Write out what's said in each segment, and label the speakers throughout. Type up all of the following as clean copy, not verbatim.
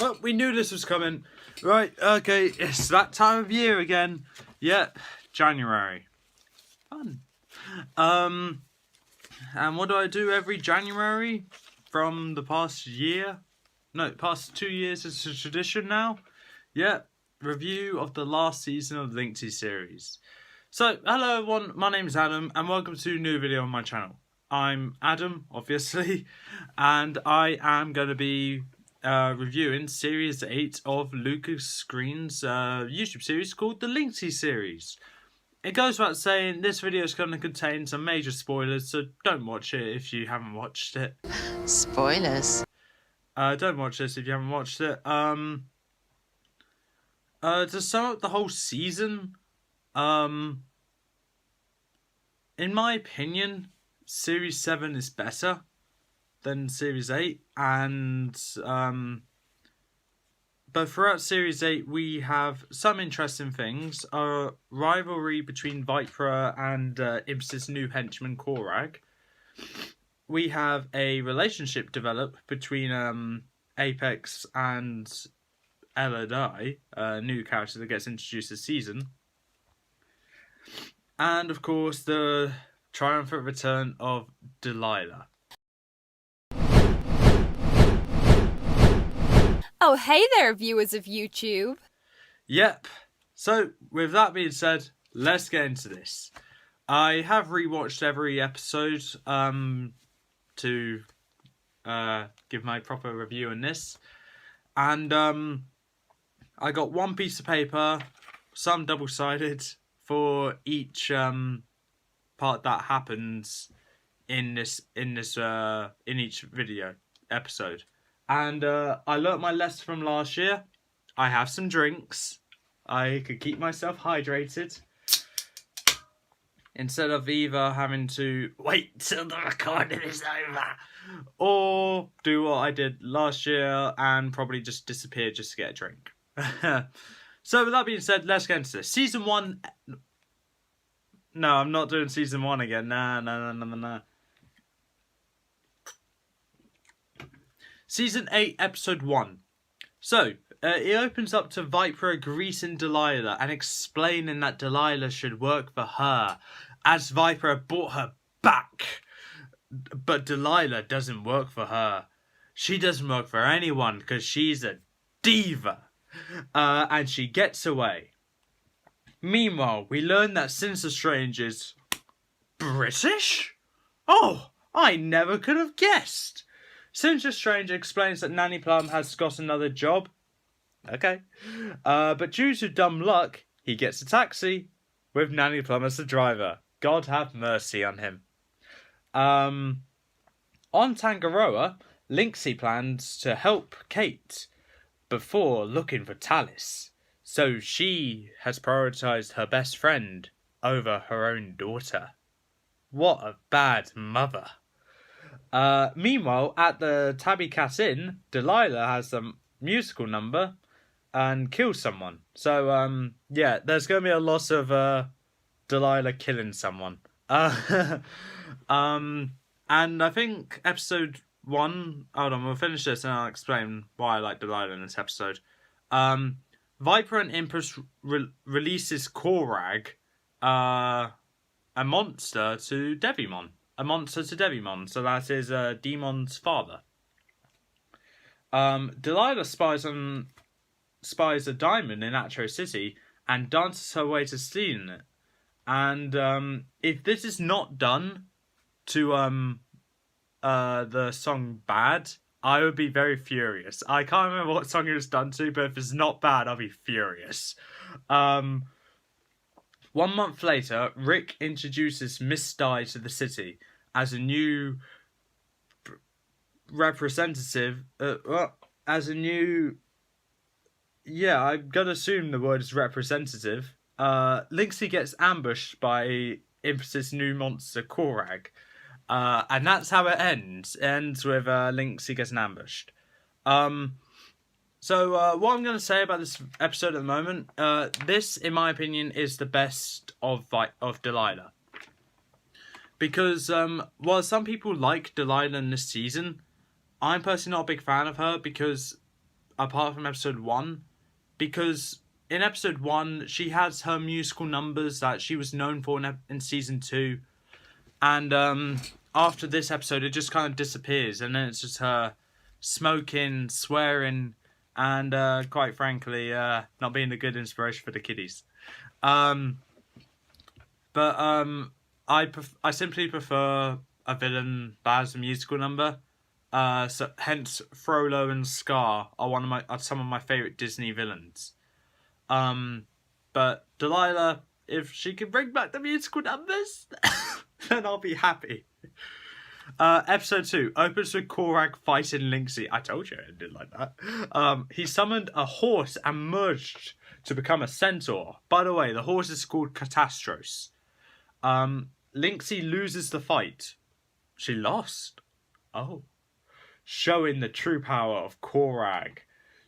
Speaker 1: Well, we knew this was coming. Right, okay, it's that time of year again. Yep, January. Fun. And what do I do every January from the past year? No, past 2 years. It's a tradition now. Yep, review of the last season of the Lynxy series. So, hello everyone, my name's Adam, and welcome to a new video on my channel. I'm Adam, obviously, and I am going to be reviewing Series 8 of Lucas Green's YouTube series called the Lynxy series. It goes without saying, this video is going to contain some major spoilers, so don't watch it if you haven't watched it.
Speaker 2: Spoilers?
Speaker 1: Don't watch this if you haven't watched it. To sum up the whole season, in my opinion, Series 7 is better than Series 8, and but throughout Series 8 we have some interesting things. A rivalry between Viper and Imps's new henchman Korag. We have a relationship develop between Apex and Eladai, a new character that gets introduced this season. And of course the triumphant return of Delilah.
Speaker 3: Oh, hey there, viewers of YouTube.
Speaker 1: Yep. So, with that being said, let's get into this. I have rewatched every episode to give my proper review on this. And I got one piece of paper, some double-sided, for each part that happens in each video episode. And I learnt my lesson from last year. I have some drinks. I could keep myself hydrated instead of either having to wait till the recording is over or do what I did last year and probably just disappear just to get a drink. So with that being said, let's get into this. Season 1... No, I'm not doing Season 1 again. Nah. Season 8, Episode 1. So, it opens up to Viper greasing Delilah and explaining that Delilah should work for her, as Viper brought her back. But Delilah doesn't work for her. She doesn't work for anyone because she's a diva. And she gets away. Meanwhile, we learn that Sinister Strange is British? Oh, I never could have guessed. Sinister Strange explains that Nanny Plum has got another job. Okay. But due to dumb luck, he gets a taxi with Nanny Plum as the driver. God have mercy on him. On Tangaroa, Lynxy plans to help Kate before looking for Talis. So she has prioritised her best friend over her own daughter. What a bad mother. Meanwhile, at the Tabby Cat Inn, Delilah has a musical number and kills someone. So, yeah, there's going to be a lot of Delilah killing someone. And I think episode 1... Hold on, we'll finish this and I'll explain why I like Delilah in this episode. Viper and Impus releases Korag, a monster to Devimon. A monster to Devimon, so that is Demon's father. Delilah spies a diamond in Atro City and dances her way to stealing it. And if this is not done to the song Bad, I would be very furious. I can't remember what song it was done to, but if it's not bad, I'll be furious. 1 month later, Rick introduces Miss Di to the city as a new representative. Yeah, I'm gonna assume the word is representative. Lynxy gets ambushed by Impulse's new monster, Korag. And that's how it ends. It ends with Lynxy getting ambushed. So what I'm going to say about this episode at the moment, this, in my opinion, is the best of Delilah. Because while some people like Delilah in this season, I'm personally not a big fan of her because apart from episode 1, because in episode 1 she has her musical numbers that she was known for in season 2, and after this episode it just kind of disappears, and then it's just her smoking, swearing, and quite frankly not being a good inspiration for the kiddies. I simply prefer a villain that has a musical number. So hence Frollo and Scar are some of my favourite Disney villains. But Delilah, if she can bring back the musical numbers, then I'll be happy. Episode 2 opens with Korag fighting Lynxy. I told you I did like that. He summoned a horse and merged to become a centaur. By the way, the horse is called Catastros. Lynxy loses the fight. She lost. Oh. Showing the true power of Korag.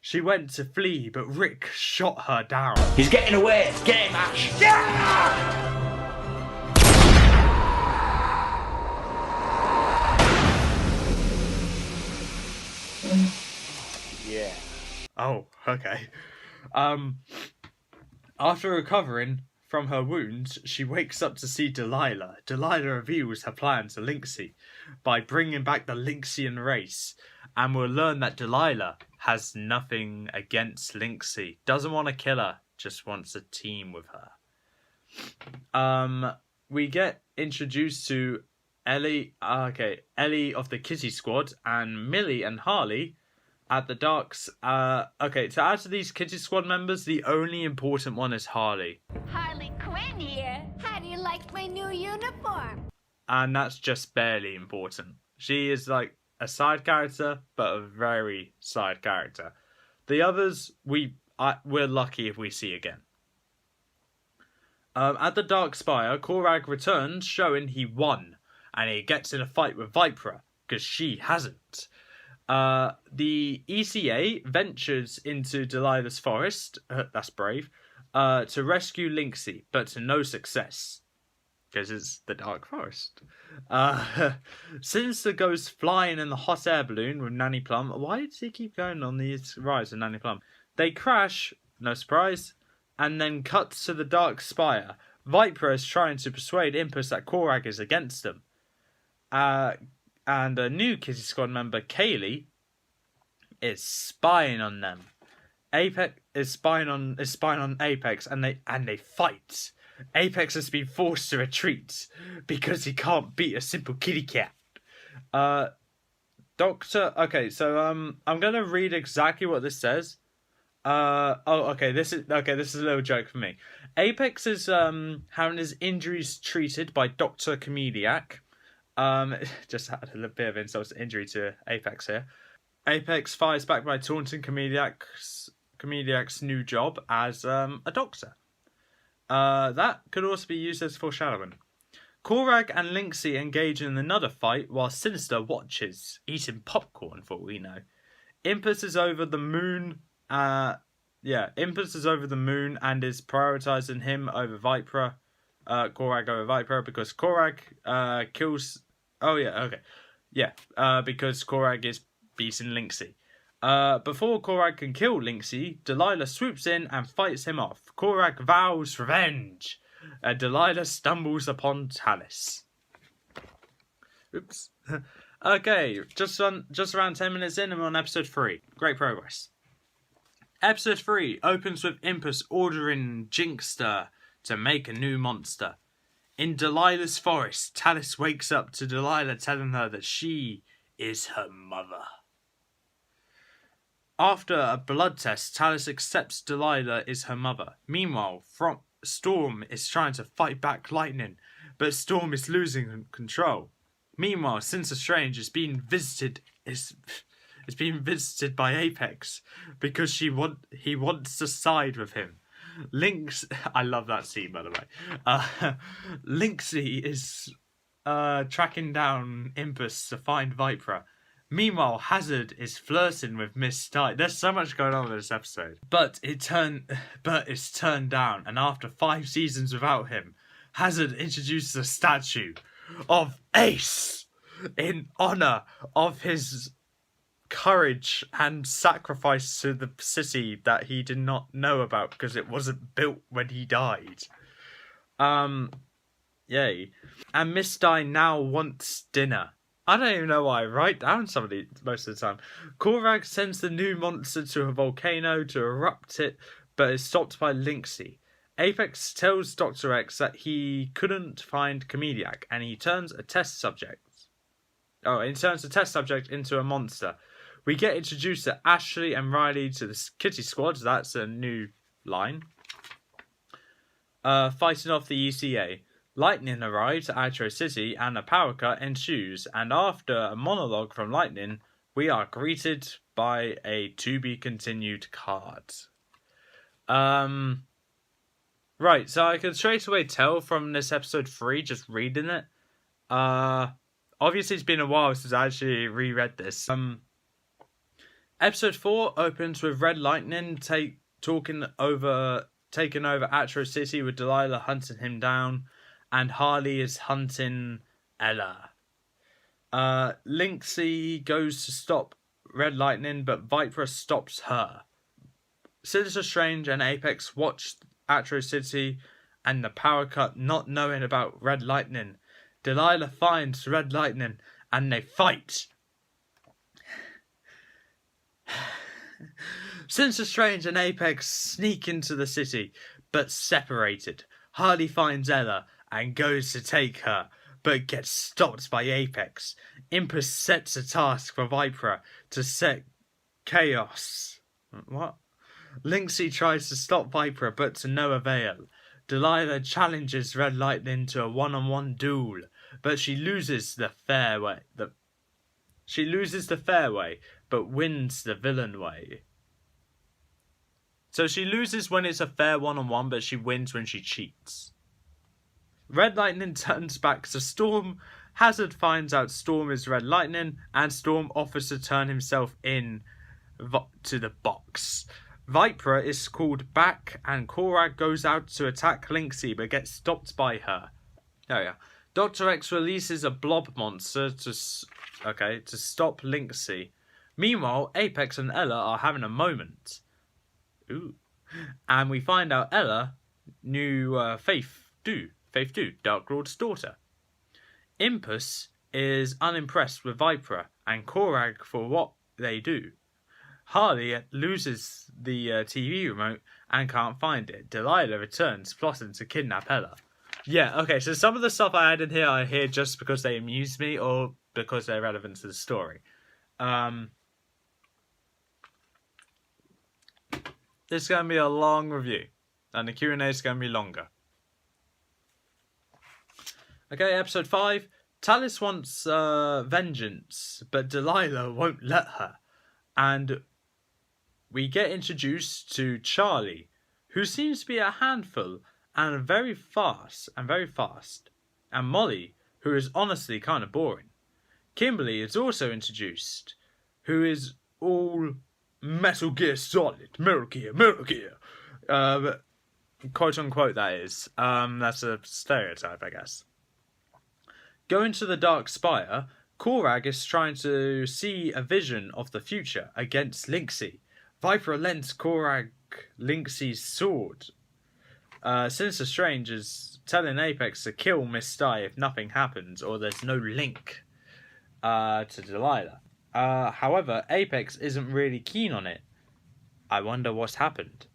Speaker 1: She went to flee, but Rick shot her down.
Speaker 4: He's getting away! Get him, Ash! Yeah!
Speaker 1: Yeah. Oh, okay. After recovering from her wounds, she wakes up to see Delilah. Delilah reveals her plan to Lynxy by bringing back the Lynxian race, and we'll learn that Delilah has nothing against Lynxy. Doesn't want to kill her, just wants a team with her. We get introduced to Ellie of the Kitty Squad, and Millie and Harley at the Darks. To add to these Kitty Squad members, the only important one is Harley.
Speaker 5: Harley Quinn here. How do you like my new uniform?
Speaker 1: And that's just barely important. She is like a side character, but a very side character. The others, we're lucky if we see again. At the Dark Spire, Korag returns, showing he won, and he gets in a fight with Vipera, because she hasn't. The ECA ventures into Delilah's forest, that's brave, to rescue Lynxy, but to no success, because it's the Dark Forest. Sinister goes flying in the hot air balloon with Nanny Plum. Why does he keep going on these rides with Nanny Plum? They crash, no surprise, and then cuts to the Dark Spire. Vipera is trying to persuade Impus that Korag is against them. And a new Kitty Squad member, Kaylee, is spying on them. Apex is spying on Apex, and they fight. Apex has been forced to retreat because he can't beat a simple kitty cat. I'm gonna read exactly what this says. This is a little joke for me. Apex is having his injuries treated by Dr. Comediac. Just had a little bit of insult to injury to Apex here. Apex fires back by taunting Comediac's new job as a doctor. That could also be used as foreshadowing. Korag and Lynxy engage in another fight while Sinister watches, eating popcorn for all we know. Impus is over the moon. Impus is over the moon and is prioritizing him over Vipera. Korag over Vipera because Korag kills. Because Korag is beating Lynxy. Before Korag can kill Lynxy, Delilah swoops in and fights him off. Korag vows revenge. Delilah stumbles upon Talus. Oops. Okay, just around 10 minutes in and we're on episode 3. Great progress. Episode 3 opens with Impus ordering Jinxter to make a new monster. In Delilah's forest, Talus wakes up to Delilah telling her that she is her mother. After a blood test, Talus accepts Delilah is her mother. Meanwhile, Storm is trying to fight back Lightning, but Storm is losing control. Meanwhile, Sinister Strange is being visited by Apex because he wants to side with him. I love that scene, by the way. Lynxy is tracking down Impus to find Vipera. Meanwhile, Hazard is flirting with Miss Ty. There's so much going on in this episode. But it's turned down, and after 5 seasons without him, Hazard introduces a statue of Ace in honor of his courage and sacrifice to the city that he did not know about because it wasn't built when he died. Yay. And Miss Di now wants dinner. I don't even know why I write down some of these most of the time. Korag sends the new monster to a volcano to erupt it, but is stopped by Lynxy. Apex tells Dr. X that he couldn't find Comediac, and he turns a test subject into a monster. We get introduced to Ashley and Riley to the Kitty Squad. That's a new line. Fighting off the ECA. Lightning arrives at Atro City and a power cut ensues, and after a monologue from Lightning, we are greeted by a to be continued card. Right, so I can straight away tell from this episode 3, just reading it. Obviously it's been a while since I actually reread this. Episode 4 opens with Red Lightning taking over Atro City with Delilah hunting him down, and Harley is hunting Ella. Lynxy goes to stop Red Lightning, but Viper stops her. Sinister Strange and Apex watch Atro City and the power cut, not knowing about Red Lightning. Delilah finds Red Lightning and they fight. Sinister Strange and Apex sneak into the city, but separated. Harley finds Ella and goes to take her, but gets stopped by Apex. Impus sets a task for Viper to set chaos. What? Lynxy tries to stop Viper, but to no avail. Delilah challenges Red Lightning to a one-on-one duel, but she loses the fair way. She loses the fair way, but wins the villain way. So she loses when it's a fair one-on-one, but she wins when she cheats. Red Lightning turns back to Storm. Hazard finds out Storm is Red Lightning, and Storm offers to turn himself in to the box. Viper is called back, and Korag goes out to attack Lynxy, but gets stopped by her. Oh yeah. Dr. X releases a blob monster to stop Lynxy. Meanwhile, Apex and Ella are having a moment. Ooh. And we find out Ella knew Faith Du, Dark Lord's daughter. Impus is unimpressed with Viper and Korag for what they do. Harley loses the TV remote and can't find it. Delilah returns, plotting to kidnap Ella. Yeah, okay, so some of the stuff I added here are here just because they amuse me or because they're relevant to the story. This is going to be a long review, and the Q&A is going to be longer. Okay, episode 5. Talis wants vengeance, but Delilah won't let her. And we get introduced to Charlie, who seems to be a handful and very fast. And Molly, who is honestly kind of boring. Kimberly is also introduced, who is all Metal Gear Solid, Metal Gear. Quote unquote, that is. That's a stereotype, I guess. Going to the Dark Spire, Korag is trying to see a vision of the future against Lynxy. Viper lends Korag Lynxy's sword. Sinister Strange is telling Apex to kill Miss Di if nothing happens or there's no link to Delilah. However, Apex isn't really keen on it. I wonder what's happened.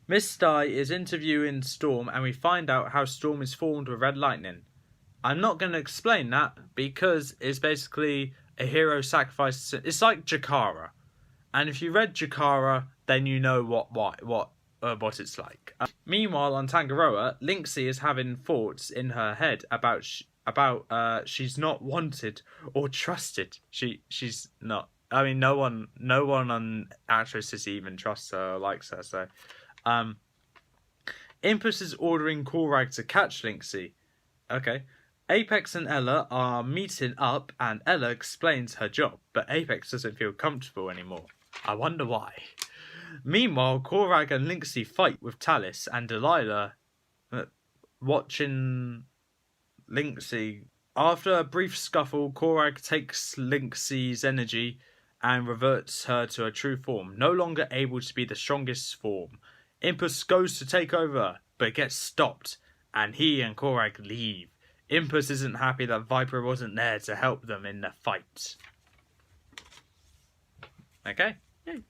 Speaker 1: Miss Di is interviewing Storm and we find out how Storm is formed with Red Lightning. I'm not going to explain that because it's basically a hero sacrifice. It's like Jakara. And if you read Jakara, then you know what it's like. Meanwhile, on Tangaroa, Lynxy is having thoughts in her head about she's not wanted or trusted. She's not. I mean, no one on Atro City even trusts her or likes her. So, Impus is ordering Korag to catch Lynxy. Okay. Apex and Ella are meeting up, and Ella explains her job, but Apex doesn't feel comfortable anymore. I wonder why. Meanwhile, Korag and Lynxy fight with Talis and Delilah watching Lynxy. After a brief scuffle, Korag takes Lynxy's energy and reverts her to her true form, no longer able to be the strongest form. Impus goes to take over, but gets stopped, and he and Korag leave. Impus isn't happy that Viper wasn't there to help them in the fight. Okay. Yay.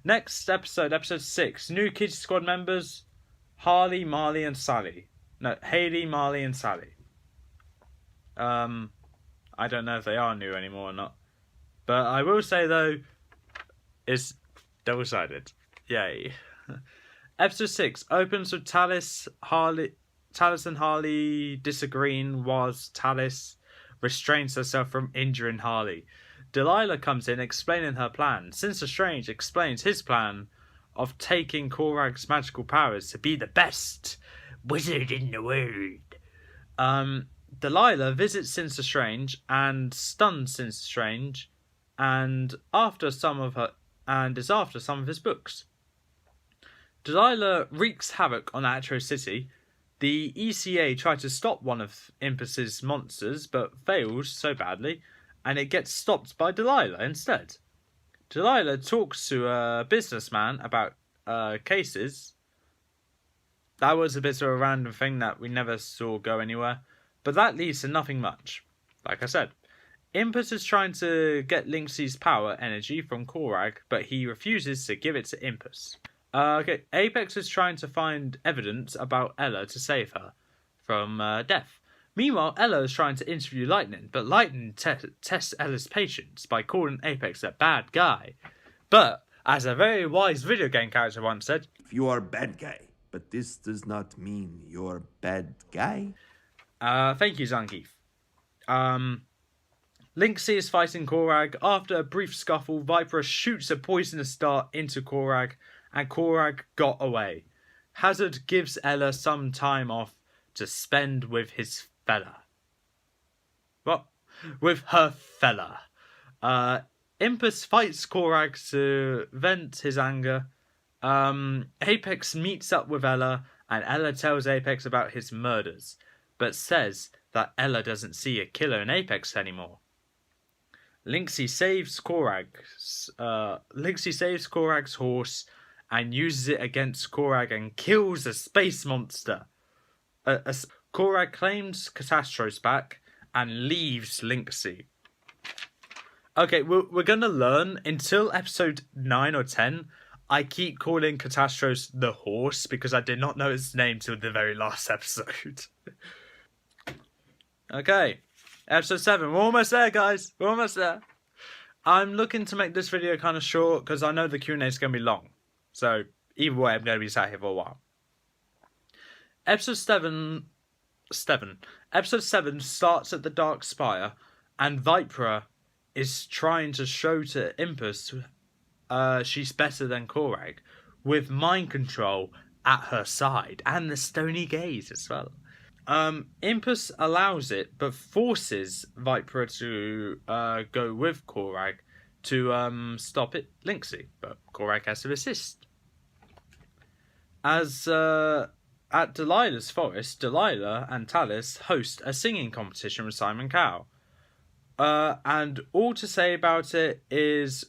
Speaker 1: Next episode 6. New Kids Squad members, Haley, Marley, and Sally. No, Haley, Marley, and Sally. I don't know if they are new anymore or not. But I will say, though, it's double-sided. Yay. Episode 6 opens with Talis and Harley disagreeing whilst Talis restrains herself from injuring Harley. Delilah comes in explaining her plan. Sinister Strange explains his plan of taking Korag's magical powers to be the best wizard in the world. Delilah visits Sinister Strange and stuns Sinister Strange and is after some of his books. Delilah wreaks havoc on Atro City. The ECA try to stop one of Impus's monsters, but fails so badly, and it gets stopped by Delilah instead. Delilah talks to a businessman about cases. That was a bit of a random thing that we never saw go anywhere, but that leads to nothing much. Like I said, Impus is trying to get Lynxy's power energy from Korag, but he refuses to give it to Impus. Apex is trying to find evidence about Ella to save her from death. Meanwhile, Ella is trying to interview Lightning, but Lightning tests Ella's patience by calling Apex a bad guy. But, as a very wise video game character once said,
Speaker 6: You are bad guy, but this does not mean you're bad guy.
Speaker 1: Thank you, Zangief. Lynxy is fighting Korag. After a brief scuffle, Viper shoots a poisonous dart into Korag, and Korag got away. Hazard gives Ella some time off to spend with his fella. What? With her fella. Impus fights Korag to vent his anger. Apex meets up with Ella, and Ella tells Apex about his murders, but says that Ella doesn't see a killer in Apex anymore. Lynxy saves Korag's horse and uses it against Korag and kills a space monster. Korag claims Catastros back and leaves Lynxy. Okay, we're gonna learn until episode 9 or 10. I keep calling Catastros the horse because I did not know its name till the very last episode. Okay, episode 7. We're almost there, guys. We're almost there. I'm looking to make this video kind of short because I know the Q&A is going to be long. So, either way, I'm going to be sat here for a while. Episode 7 starts at the Dark Spire, and Vipera is trying to show to Impus she's better than Korag, with mind control at her side, and the stony gaze as well. Impus allows it, but forces Vipera to go with Korag to stop it, Lynxy, but Korag has to resist. As at Delilah's forest, Delilah and Talis host a singing competition with Simon Cowell. And all to say about it is,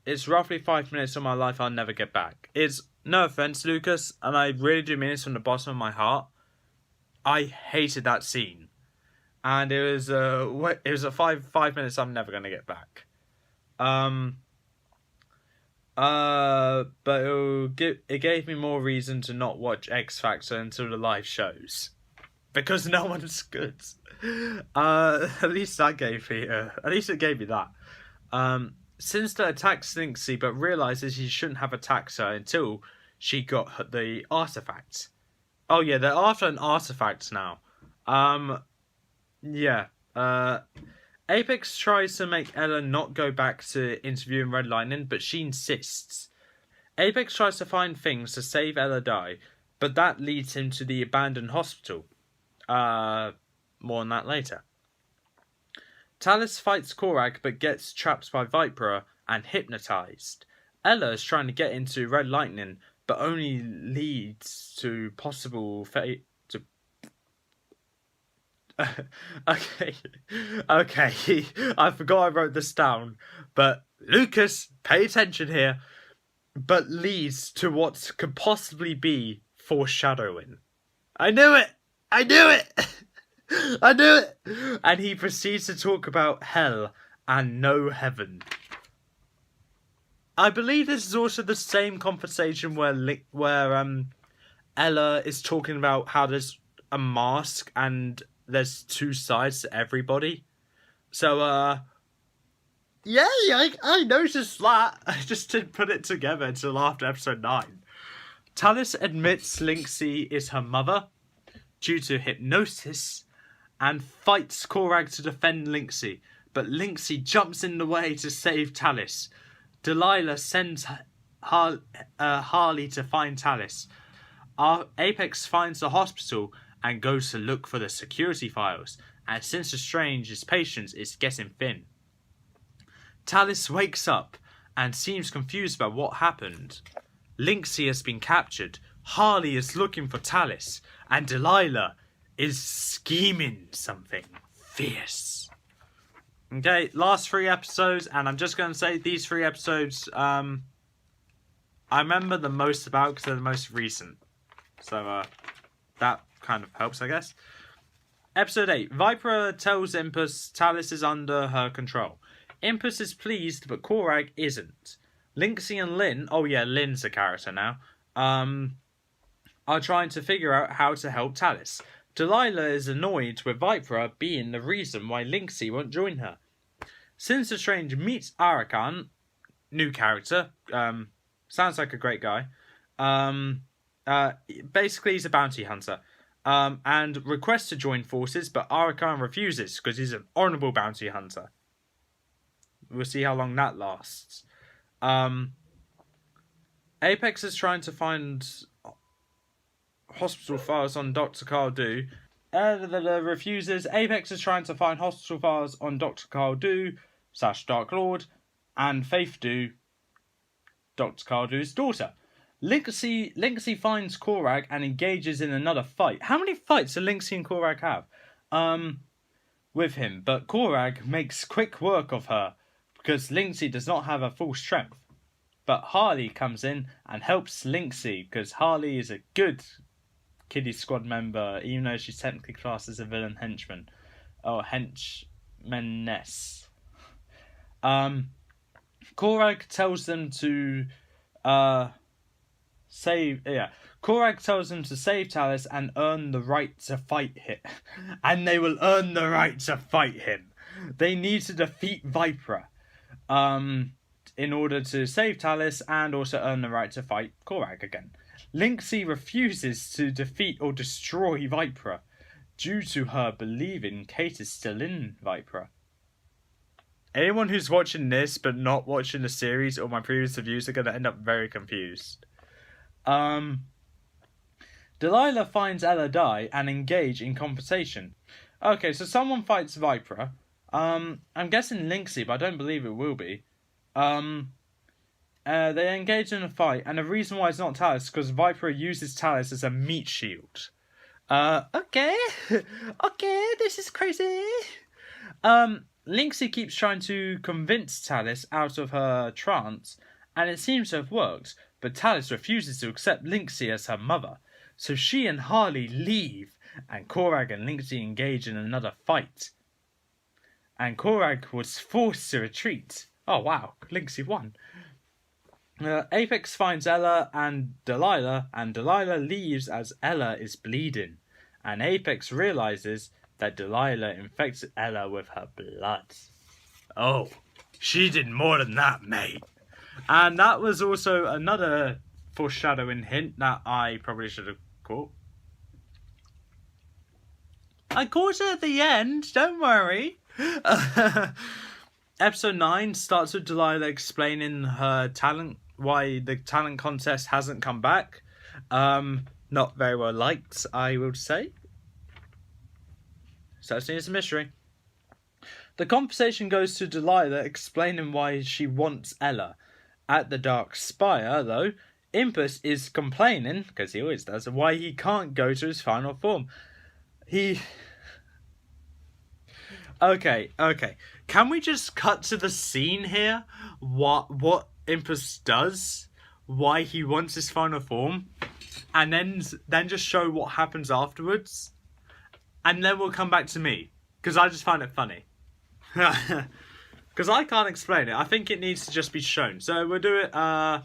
Speaker 1: it's roughly 5 minutes of my life I'll never get back. It's, no offense, Lucas, and I really do mean this from the bottom of my heart, I hated that scene. And it was a 5 minutes I'm never going to get back. But it gave me more reason to not watch X Factor until the live shows, because no one's good. At least it gave me that. Sinister attacks Lynxy, but realizes he shouldn't have attacked her until she got the artifacts. Oh yeah, they're after an artifact now. Apex tries to make Ella not go back to interviewing Red Lightning, but she insists. Apex tries to find things to save Ella die, but that leads him to the abandoned hospital. More on that later. Talis fights Korag, but gets trapped by Vipera and hypnotized. Ella is trying to get into Red Lightning, but only leads to possible fate. Okay. Okay. I forgot I wrote this down. But Lucas, pay attention here. But leads to what could possibly be foreshadowing. I knew it! I knew it! I knew it! And he proceeds to talk about hell and no heaven. I believe this is also the same conversation where Ella is talking about how there's a mask and there's two sides to everybody. So, yeah, I noticed that. I just didn't put it together until after episode 9. Talis admits Lynxy is her mother due to hypnosis and fights Korag to defend Lynxy, but Lynxy jumps in the way to save Talis. Delilah sends Harley to find Talis. Apex finds the hospital and goes to look for the security files, and Sinister Strange's patience is getting thin. Talis wakes up and seems confused about what happened. Lynxy has been captured, Harley is looking for Talis, and Delilah is scheming something fierce. Okay, last 3 episodes, and I'm just going to say these 3 episodes I remember the most about because they're the most recent. So that kind of helps, I guess. Episode 8. Viper tells Impus Talis is under her control. Impus is pleased, but Korag isn't. Lynxy and Lynn, oh yeah, Lynn's a character now, are trying to figure out how to help Talis. Delilah is annoyed with Viper being the reason why Lynxy won't join her. Sinister Strange meets Arakan, new character, sounds like a great guy. Basically he's a bounty hunter, and requests to join forces, but Arakan refuses because he's an honourable bounty hunter. We'll see how long that lasts. Apex is trying to find hospital files on Dr. Cardew. Refuses. Apex is trying to find hospital files on Dr. Cardew / Dark Lord and Faith Dew, Dr. Cardew's daughter. Lynxy finds Korag and engages in another fight. How many fights do Lynxy and Korag have? With him, but Korag makes quick work of her because Lynxy does not have her full strength. But Harley comes in and helps Lynxy because Harley is a good Kiddie Squad member, even though she's technically classed as a villain henchman. Or henchmaness. Korag tells them to Korag tells them to save Talis and earn the right to fight him. And they will earn the right to fight him. They need to defeat Viper in order to save Talis and also earn the right to fight Korag again. Lynxy refuses to defeat or destroy Viper due to her believing Kate is still in Viper. Anyone who's watching this but not watching the series or my previous reviews are going to end up very confused. Delilah finds Ella die and engage in conversation. Okay, so someone fights Viper. I'm guessing Lynxy, but I don't believe it will be. They engage in a fight, and the reason why it's not Talis is because Viper uses Talis as a meat shield. Okay, this is crazy. Lynxy keeps trying to convince Talis out of her trance, and it seems to have worked, but Talis refuses to accept Lynxy as her mother. So she and Harley leave, and Korag and Lynxy engage in another fight. And Korag was forced to retreat. Oh wow, Lynxy won. Apex finds Ella and Delilah leaves as Ella is bleeding. And Apex realizes that Delilah infected Ella with her blood. Oh, she did more than that, mate. And that was also another foreshadowing hint that I probably should have caught. I caught it at the end, don't worry. Episode 9 starts with Delilah explaining her talent, why the talent contest hasn't come back. Not very well liked, I would say. Certainly it's a mystery. The conversation goes to Delilah explaining why she wants Ella. At the Dark Spire, though, Impus is complaining, because he always does, why he can't go to his final form. Okay. Can we just cut to the scene here? What Impus does, why he wants his final form, and then just show what happens afterwards, and then we'll come back to me because I just find it funny. Because I can't explain it. I think it needs to just be shown. So we'll do it now.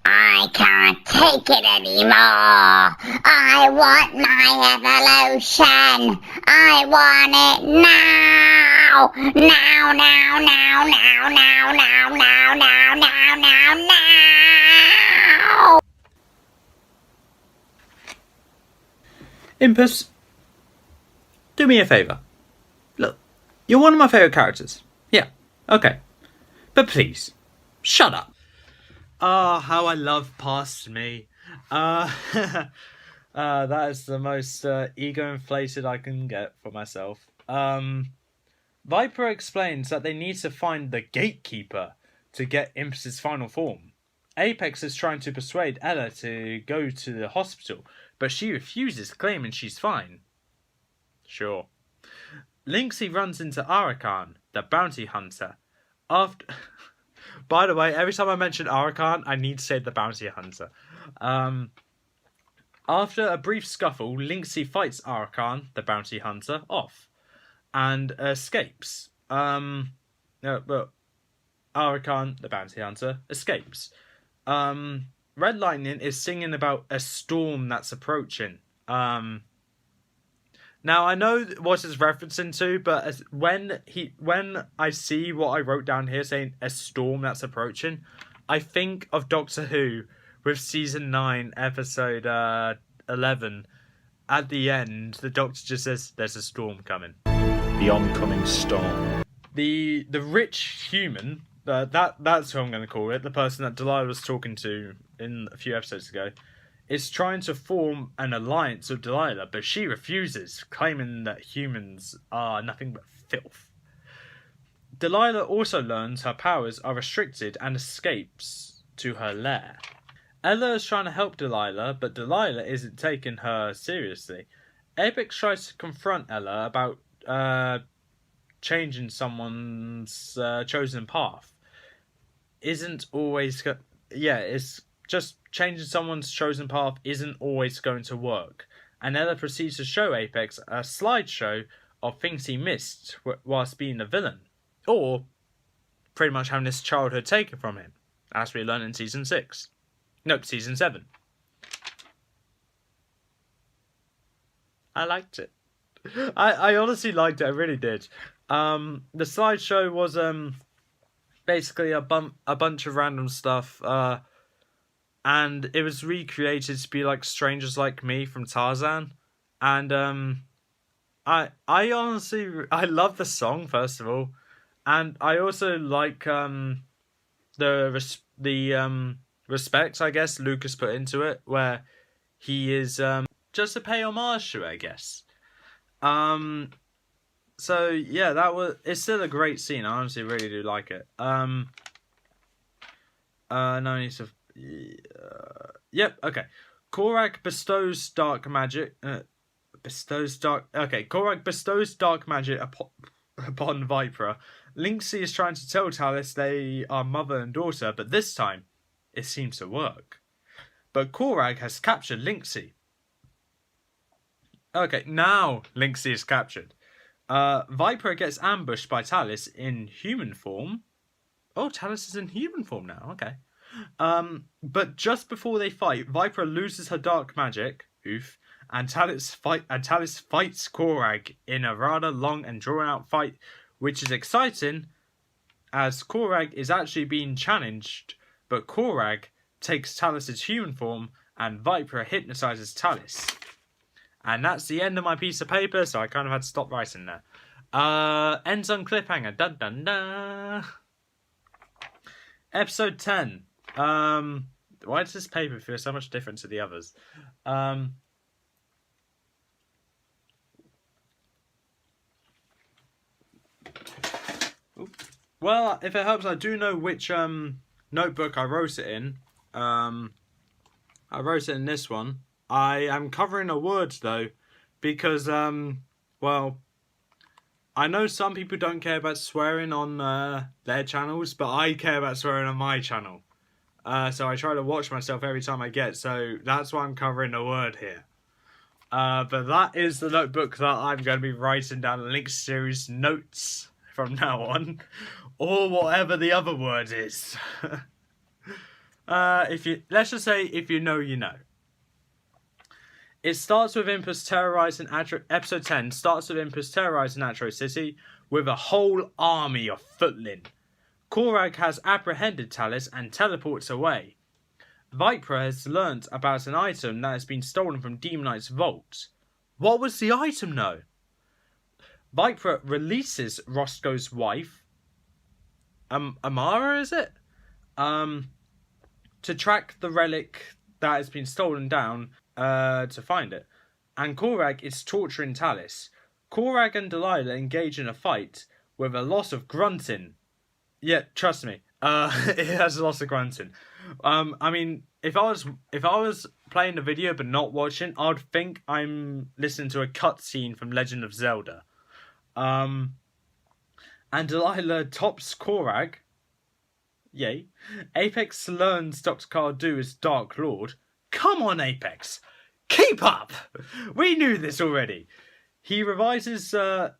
Speaker 5: I can't take it anymore. I want my evolution. I want it now. Now, now, now, now, now, now, now, now, now, now, now.
Speaker 1: Impus, do me a favour. Look, you're one of my favourite characters. Yeah, okay. But please, shut up. Ah, how I love past me. That is the most ego-inflated I can get for myself. Viper explains that they need to find the gatekeeper to get Impus's final form. Apex is trying to persuade Ella to go to the hospital, but she refuses, claiming she's fine. Sure. Lynxy runs into Arakan, the bounty hunter. After... By the way, every time I mention Arakan, I need to say the bounty hunter. After a brief scuffle, Lynxy fights Arakan, the bounty hunter, off and escapes. Arakan, the bounty hunter, escapes. Red Lightning is singing about a storm that's approaching. Now I know what it's referencing to, but when I see what I wrote down here saying a storm that's approaching, I think of Doctor Who with season 9, episode 11. At the end, the Doctor just says, "There's a storm coming."
Speaker 7: The oncoming storm.
Speaker 1: The rich human, that's who I'm going to call it, the person that Delilah was talking to in a few episodes ago, is trying to form an alliance with Delilah, but she refuses, claiming that humans are nothing but filth. Delilah also learns her powers are restricted and escapes to her lair. Ella is trying to help Delilah, but Delilah isn't taking her seriously. Apex tries to confront Ella about changing someone's chosen path. It's just changing someone's chosen path isn't always going to work. And Ella proceeds to show Apex a slideshow of things he missed whilst being a villain. Or pretty much having his childhood taken from him, as we learn in season 6. Nope, season 7. I liked it. I honestly liked it, I really did. The slideshow was basically a bunch of random stuff, and it was recreated to be like Strangers Like Me from Tarzan. And I honestly I love the song, first of all, and I also like the respect, I guess, Lucas put into it, where he is just to pay homage to it, I guess. So yeah, it's still a great scene. I honestly really do like it. No need to. Yep. Okay. Korag bestows dark magic. Korag bestows dark magic upon Viper. Lynxy is trying to tell Talis they are mother and daughter, but this time it seems to work. But Korag has captured Lynxy. Okay, now Lynxy is captured. Viper gets ambushed by Talis in human form. Oh, Talis is in human form now. Okay. But just before they fight, Viper loses her dark magic. Oof. And Talis fights Korag in a rather long and drawn out fight, which is exciting, as Korag is actually being challenged. But Korag takes Talis' human form, and Viper hypnotizes Talis. And that's the end of my piece of paper, so I kind of had to stop writing there. Ends on cliffhanger. Dun dun dun. Episode 10. Why does this paper feel so much different to the others? Well, if it helps, I do know which notebook I wrote it in. I wrote it in this one. I am covering a word though, because well, I know some people don't care about swearing on their channels, but I care about swearing on my channel. So I try to watch myself every time I get. So that's why I'm covering a word here. But that is the notebook that I'm going to be writing down Lynxy series notes from now on, or whatever the other word is. Let's just say, if you know, you know. It starts with Impus terrorizing episode 10 starts with Impus terrorizing Atro City with a whole army of footling. Korag has apprehended Talis and teleports away. Viper has learnt about an item that has been stolen from Demon Knight's vault. What was the item though? Viper releases Roscoe's wife, Amara is it? To track the relic that has been stolen down to find it. And Korag is torturing Talis. Korag and Delilah engage in a fight with a loss of grunting. Yeah, trust me, it has a loss of grunting. I mean, if I was playing the video but not watching, I'd think I'm listening to a cutscene from Legend of Zelda. And Delilah tops Korag. Yay. Apex learns Dr. Cardu is Dark Lord. Come on, Apex! Keep up! We knew this already. He revives Dark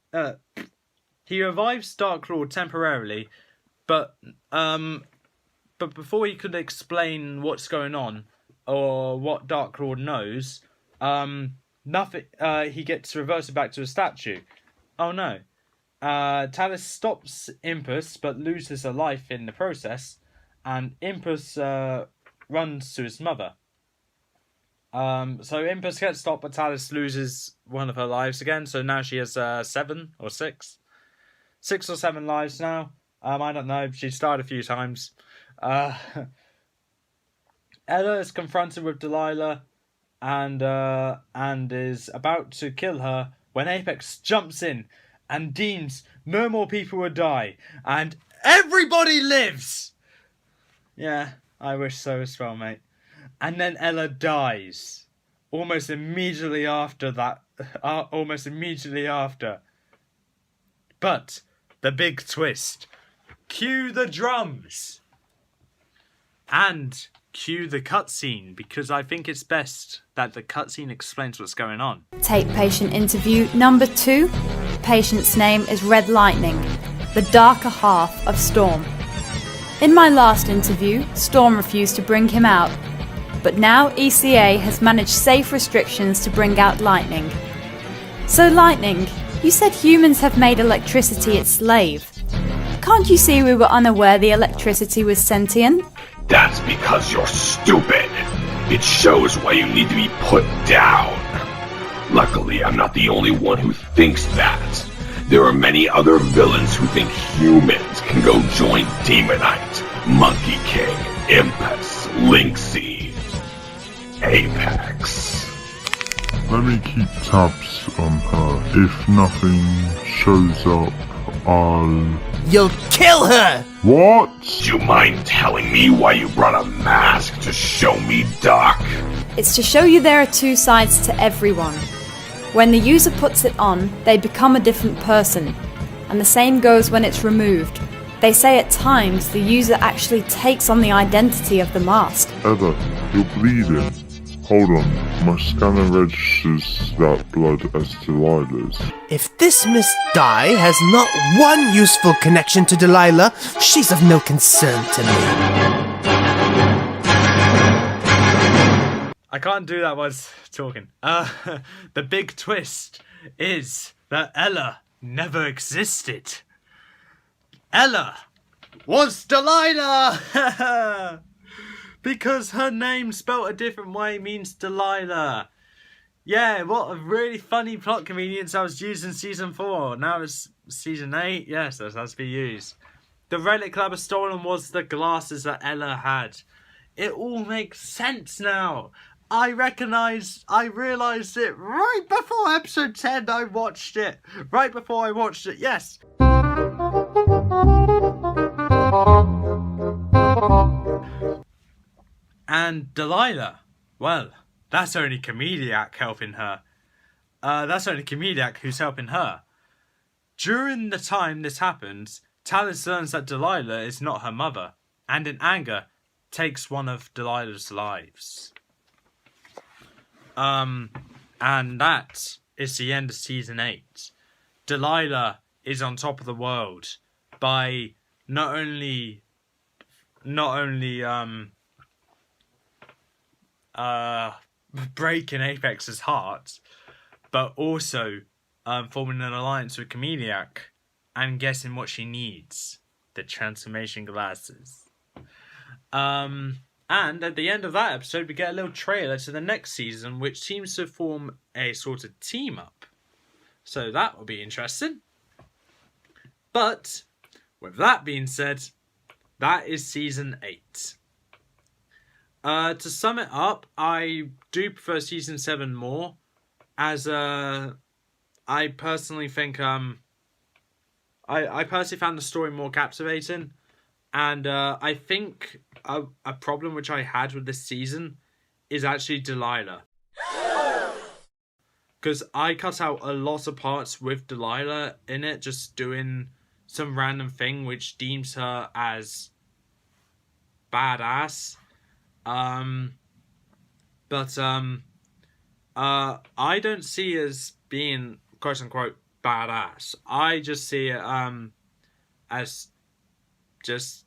Speaker 1: Lord temporarily, but before he could explain what's going on or what Dark Lord knows, nothing. He gets reverted back to a statue. Oh no! Talis stops Impus but loses a life in the process, and Impus runs to his mother. So Impus gets stopped, but Talis loses one of her lives again. So now she has 7 or 6 or 7 lives now. I don't know. She's died a few times. Ella is confronted with Delilah and is about to kill her when Apex jumps in and deems no more people will die and everybody lives. Yeah, I wish so as well, mate. And then Ella dies almost immediately after that. But the big twist. Cue the drums. And cue the cutscene, because I think it's best that the cutscene explains what's going on.
Speaker 8: Take patient interview number 2. Patient's name is Red Lightning, the darker half of Storm. In my last interview, Storm refused to bring him out, but now ECA has managed safe restrictions to bring out Lightning. So Lightning, you said humans have made electricity its slave. Can't you see we were unaware the electricity was sentient?
Speaker 9: That's because you're stupid. It shows why you need to be put down. Luckily, I'm not the only one who thinks that. There are many other villains who think humans can go join Demonite, Monkey King, Impus, Lynxy, Apex.
Speaker 10: Let me keep tabs on her. If nothing shows up, I'll...
Speaker 4: You'll kill her!
Speaker 10: What?
Speaker 9: Do you mind telling me why you brought a mask to show me, Doc?
Speaker 8: It's to show you there are 2 sides to everyone. When the user puts it on, they become a different person. And the same goes when it's removed. They say at times the user actually takes on the identity of the mask.
Speaker 10: Ella, you're bleeding. Hold on, my scanner registers that blood as Delilah's.
Speaker 4: If this Miss Di has not one useful connection to Delilah, she's of no concern to me.
Speaker 1: I can't do that while talking. The big twist is that Ella never existed. Ella was Delilah! Because her name spelt a different way means Delilah. Yeah, what a really funny plot convenience I was used in Season 4. Now it's Season 8. Yes, that has to be used. The relic that was stolen was the glasses that Ella had. It all makes sense now. I realised it right before episode 10 I watched it. Right before I watched it, yes. And Delilah, well, that's only Comediac helping her. That's only Comediac who's helping her. During the time this happens, Tallis learns that Delilah is not her mother, and in anger, takes one of Delilah's lives. And that is the end of season 8. Delilah is on top of the world by not only breaking Apex's heart, but also forming an alliance with Comediac and guessing what she needs: the transformation glasses. And at the end of that episode, we get a little trailer to the next season, which seems to form a sort of team up. So that will be interesting. But with that being said, that is season 8. To sum it up, I do prefer season 7 more, as I personally think I personally found the story more captivating, and I think a problem which I had with this season is actually Delilah, because I cut out a lot of parts with Delilah in it, just doing some random thing which deems her as badass. But I don't see it as being quote unquote badass. I just see it as just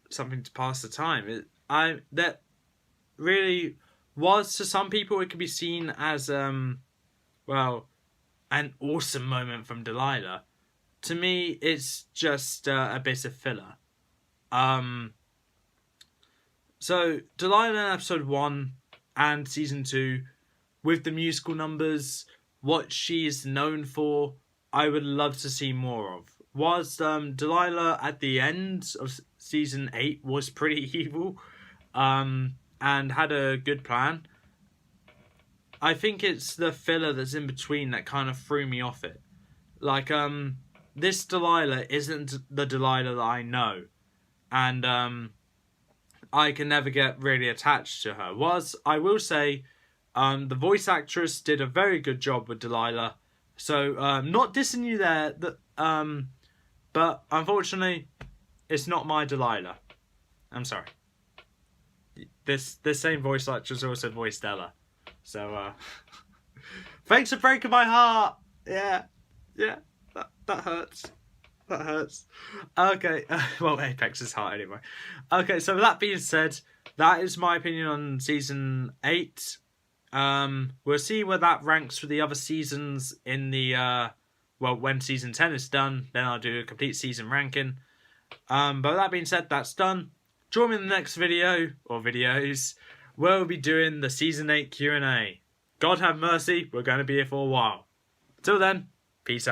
Speaker 1: something to pass the time. That really was, to some people, it could be seen as well, an awesome moment from Delilah. To me, it's just a bit of filler. So Delilah in episode 1 and season 2, with the musical numbers, what she is known for, I would love to see more of. Was Delilah at the end of season 8 was pretty evil, and had a good plan. I think it's the filler that's in between that kind of threw me off it. Like, this Delilah isn't the Delilah that I know, and I can never get really attached to her. I will say, the voice actress did a very good job with Delilah, so not dissing you there, but unfortunately, it's not my Delilah. I'm sorry. This same voice actress also voiced Ella, so thanks for breaking my heart. Yeah, that hurts. That hurts. Okay, well, Apex's heart anyway. Okay, so with that being said, that is my opinion on season 8. We'll see where that ranks for the other seasons in the, when season 10 is done, then I'll do a complete season ranking. But with that being said, that's done. Join me in the next video, or videos, where we'll be doing the season 8 Q&A. God have mercy, we're going to be here for a while. Till then, peace out.